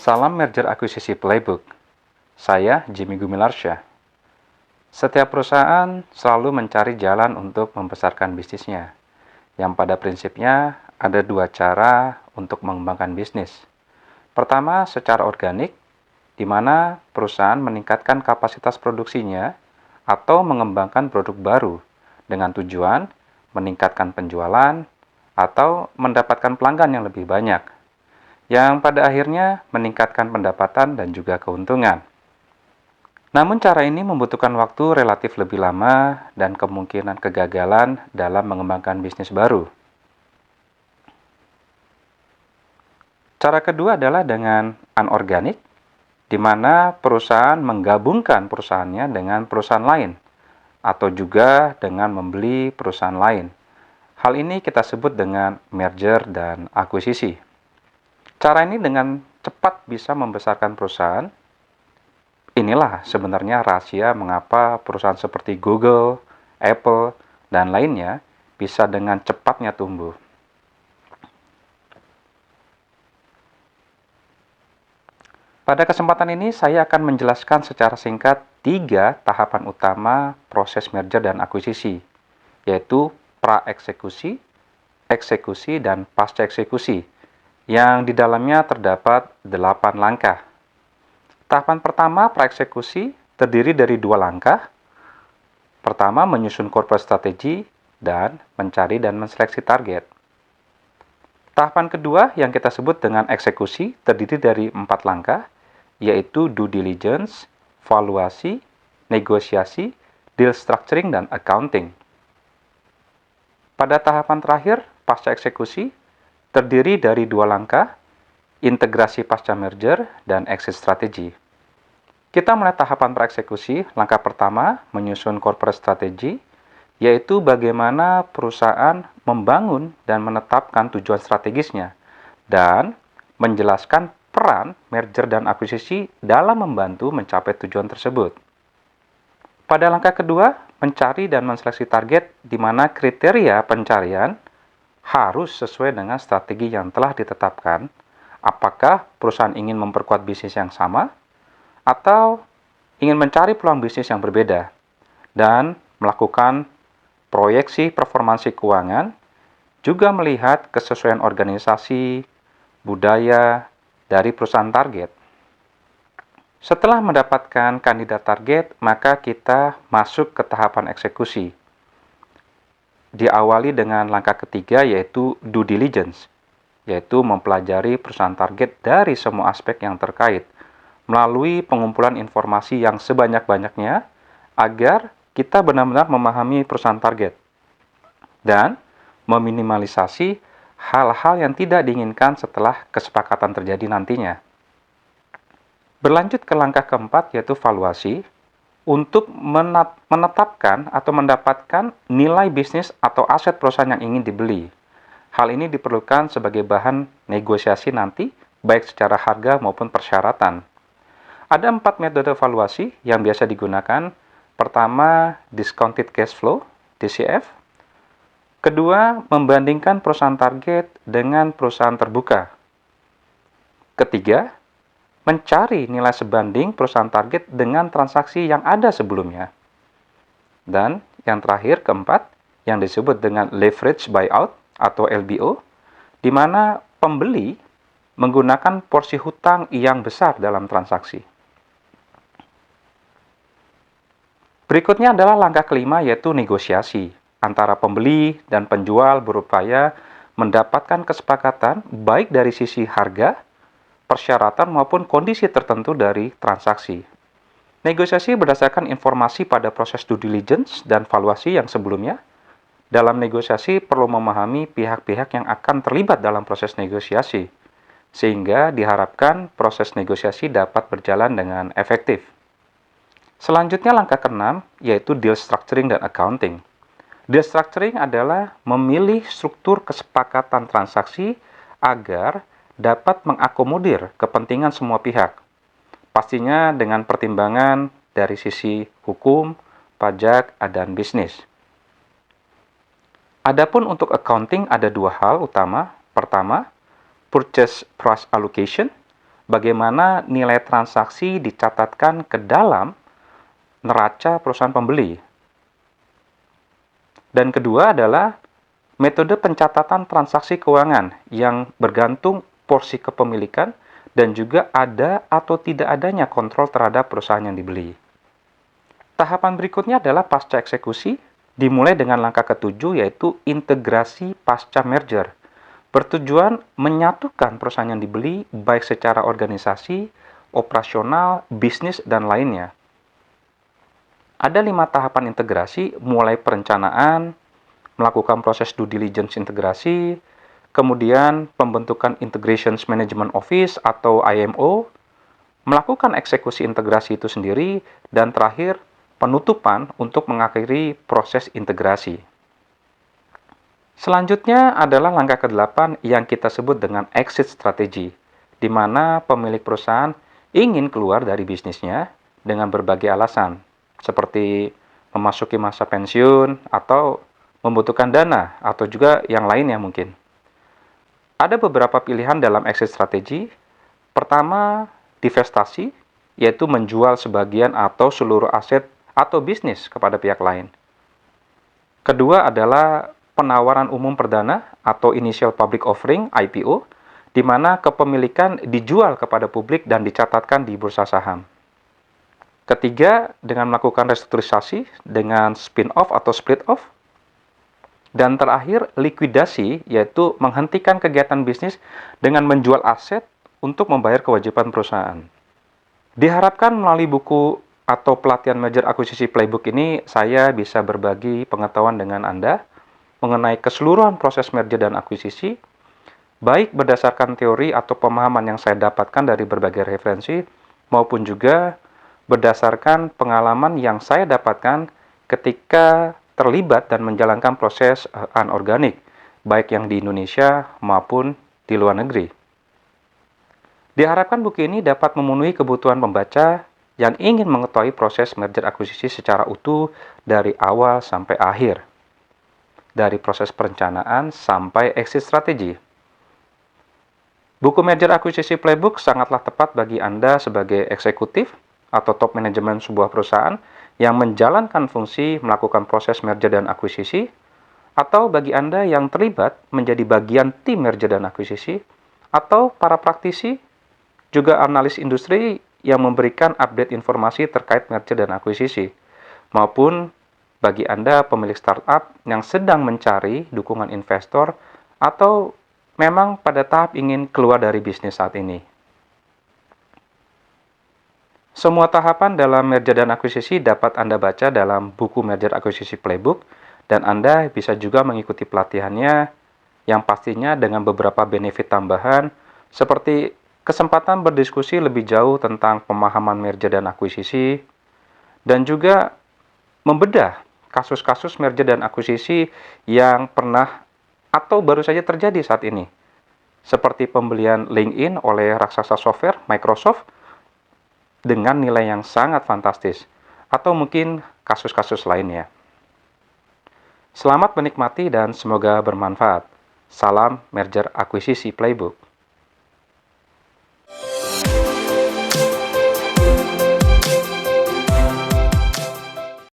Salam merger akuisisi playbook. Saya Jimmy Gumilarsya. Setiap perusahaan selalu mencari jalan untuk membesarkan bisnisnya, yang pada prinsipnya ada dua cara untuk mengembangkan bisnis. Pertama, secara organik, di mana perusahaan meningkatkan kapasitas produksinya atau mengembangkan produk baru dengan tujuan meningkatkan penjualan atau mendapatkan pelanggan yang lebih banyak, yang pada akhirnya meningkatkan pendapatan dan juga keuntungan. Namun cara ini membutuhkan waktu relatif lebih lama dan kemungkinan kegagalan dalam mengembangkan bisnis baru. Cara kedua adalah dengan anorganik, di mana perusahaan menggabungkan perusahaannya dengan perusahaan lain, atau juga dengan membeli perusahaan lain. Hal ini kita sebut dengan merger dan akuisisi. Cara ini dengan cepat bisa membesarkan perusahaan. Inilah sebenarnya rahasia mengapa perusahaan seperti Google, Apple, dan lainnya bisa dengan cepatnya tumbuh. Pada kesempatan ini saya akan menjelaskan secara singkat 3 tahapan utama proses merger dan akuisisi, yaitu pra-eksekusi, eksekusi, dan pasca eksekusi, yang di dalamnya terdapat 8 langkah. Tahapan pertama, pra-eksekusi, terdiri dari 2 langkah. Pertama, menyusun corporate strategy dan mencari dan menseleksi target. Tahapan kedua yang kita sebut dengan eksekusi terdiri dari 4 langkah, yaitu due diligence, valuasi, negosiasi, deal structuring, dan accounting. Pada tahapan terakhir, pasca eksekusi, terdiri dari 2 langkah, integrasi pasca merger, dan exit strategy. Kita mulai tahapan praeksekusi. Langkah pertama, menyusun corporate strategy, yaitu bagaimana perusahaan membangun dan menetapkan tujuan strategisnya, dan menjelaskan peran merger dan akuisisi dalam membantu mencapai tujuan tersebut. Pada langkah kedua, mencari dan menseleksi target, di mana kriteria pencarian harus sesuai dengan strategi yang telah ditetapkan. Apakah perusahaan ingin memperkuat bisnis yang sama, atau ingin mencari peluang bisnis yang berbeda, dan melakukan proyeksi performansi keuangan, juga melihat kesesuaian organisasi, budaya dari perusahaan target. Setelah mendapatkan kandidat target, maka kita masuk ke tahapan eksekusi. Diawali dengan langkah ketiga, yaitu due diligence, yaitu mempelajari perusahaan target dari semua aspek yang terkait, melalui pengumpulan informasi yang sebanyak-banyaknya agar kita benar-benar memahami perusahaan target dan meminimalisasi hal-hal yang tidak diinginkan setelah kesepakatan terjadi nantinya. Berlanjut ke langkah keempat, yaitu valuasi, untuk menetapkan atau mendapatkan nilai bisnis atau aset perusahaan yang ingin dibeli. Hal ini diperlukan sebagai bahan negosiasi nanti, baik secara harga maupun persyaratan. Ada 4 metode valuasi yang biasa digunakan. Pertama, discounted cash flow, DCF. Kedua, membandingkan perusahaan target dengan perusahaan terbuka. Ketiga, mencari nilai sebanding perusahaan target dengan transaksi yang ada sebelumnya. Dan yang terakhir, keempat, yang disebut dengan leverage buyout atau LBO, di mana pembeli menggunakan porsi hutang yang besar dalam transaksi. Berikutnya adalah langkah kelima, yaitu negosiasi. Antara pembeli dan penjual berupaya mendapatkan kesepakatan baik dari sisi harga, persyaratan maupun kondisi tertentu dari transaksi. Negosiasi berdasarkan informasi pada proses due diligence dan valuasi yang sebelumnya. Dalam negosiasi perlu memahami pihak-pihak yang akan terlibat dalam proses negosiasi, sehingga diharapkan proses negosiasi dapat berjalan dengan efektif. Selanjutnya langkah keenam, yaitu deal structuring dan accounting. Deal structuring adalah memilih struktur kesepakatan transaksi agar dapat mengakomodir kepentingan semua pihak. Pastinya dengan pertimbangan dari sisi hukum, pajak, dan bisnis. Adapun untuk accounting ada 2 hal utama. Pertama, purchase price allocation, bagaimana nilai transaksi dicatatkan ke dalam neraca perusahaan pembeli. Dan kedua adalah metode pencatatan transaksi keuangan yang bergantung porsi kepemilikan dan juga ada atau tidak adanya kontrol terhadap perusahaan yang dibeli. Tahapan berikutnya adalah pasca eksekusi, dimulai dengan langkah ketujuh yaitu integrasi pasca merger. Bertujuan menyatukan perusahaan yang dibeli baik secara organisasi, operasional, bisnis, dan lainnya. Ada 5 tahapan integrasi, mulai perencanaan, melakukan proses due diligence integrasi, kemudian pembentukan Integrations Management Office atau IMO, melakukan eksekusi integrasi itu sendiri, dan terakhir penutupan untuk mengakhiri proses integrasi. Selanjutnya adalah langkah ke-8 yang kita sebut dengan exit strategy, di mana pemilik perusahaan ingin keluar dari bisnisnya dengan berbagai alasan, seperti memasuki masa pensiun atau membutuhkan dana atau juga yang lainnya mungkin. Ada beberapa pilihan dalam exit strategy. Pertama, divestasi, yaitu menjual sebagian atau seluruh aset atau bisnis kepada pihak lain. Kedua adalah penawaran umum perdana atau initial public offering (IPO), di mana kepemilikan dijual kepada publik dan dicatatkan di bursa saham. Ketiga, dengan melakukan restrukturisasi dengan spin-off atau split-off. Dan terakhir, likuidasi, yaitu menghentikan kegiatan bisnis dengan menjual aset untuk membayar kewajiban perusahaan. Diharapkan melalui buku atau pelatihan merger akuisisi playbook ini, saya bisa berbagi pengetahuan dengan Anda mengenai keseluruhan proses merger dan akuisisi, baik berdasarkan teori atau pemahaman yang saya dapatkan dari berbagai referensi, maupun juga berdasarkan pengalaman yang saya dapatkan ketika terlibat dan menjalankan proses anorganik, baik yang di Indonesia maupun di luar negeri. Diharapkan buku ini dapat memenuhi kebutuhan pembaca yang ingin mengetahui proses merger akuisisi secara utuh dari awal sampai akhir, dari proses perencanaan sampai exit strategi. Buku merger akuisisi playbook sangatlah tepat bagi Anda sebagai eksekutif atau top manajemen sebuah perusahaan yang menjalankan fungsi melakukan proses merger dan akuisisi, atau bagi Anda yang terlibat menjadi bagian tim merger dan akuisisi, atau para praktisi, juga analis industri yang memberikan update informasi terkait merger dan akuisisi, maupun bagi Anda pemilik startup yang sedang mencari dukungan investor atau memang pada tahap ingin keluar dari bisnis saat ini. Semua tahapan dalam merger dan akuisisi dapat Anda baca dalam buku Merger Akuisisi Playbook, dan Anda bisa juga mengikuti pelatihannya yang pastinya dengan beberapa benefit tambahan seperti kesempatan berdiskusi lebih jauh tentang pemahaman merger dan akuisisi, dan juga membedah kasus-kasus merger dan akuisisi yang pernah atau baru saja terjadi saat ini, seperti pembelian LinkedIn oleh raksasa software Microsoft dengan nilai yang sangat fantastis, atau mungkin kasus-kasus lainnya. Selamat menikmati dan semoga bermanfaat. Salam Merger Akuisisi Playbook.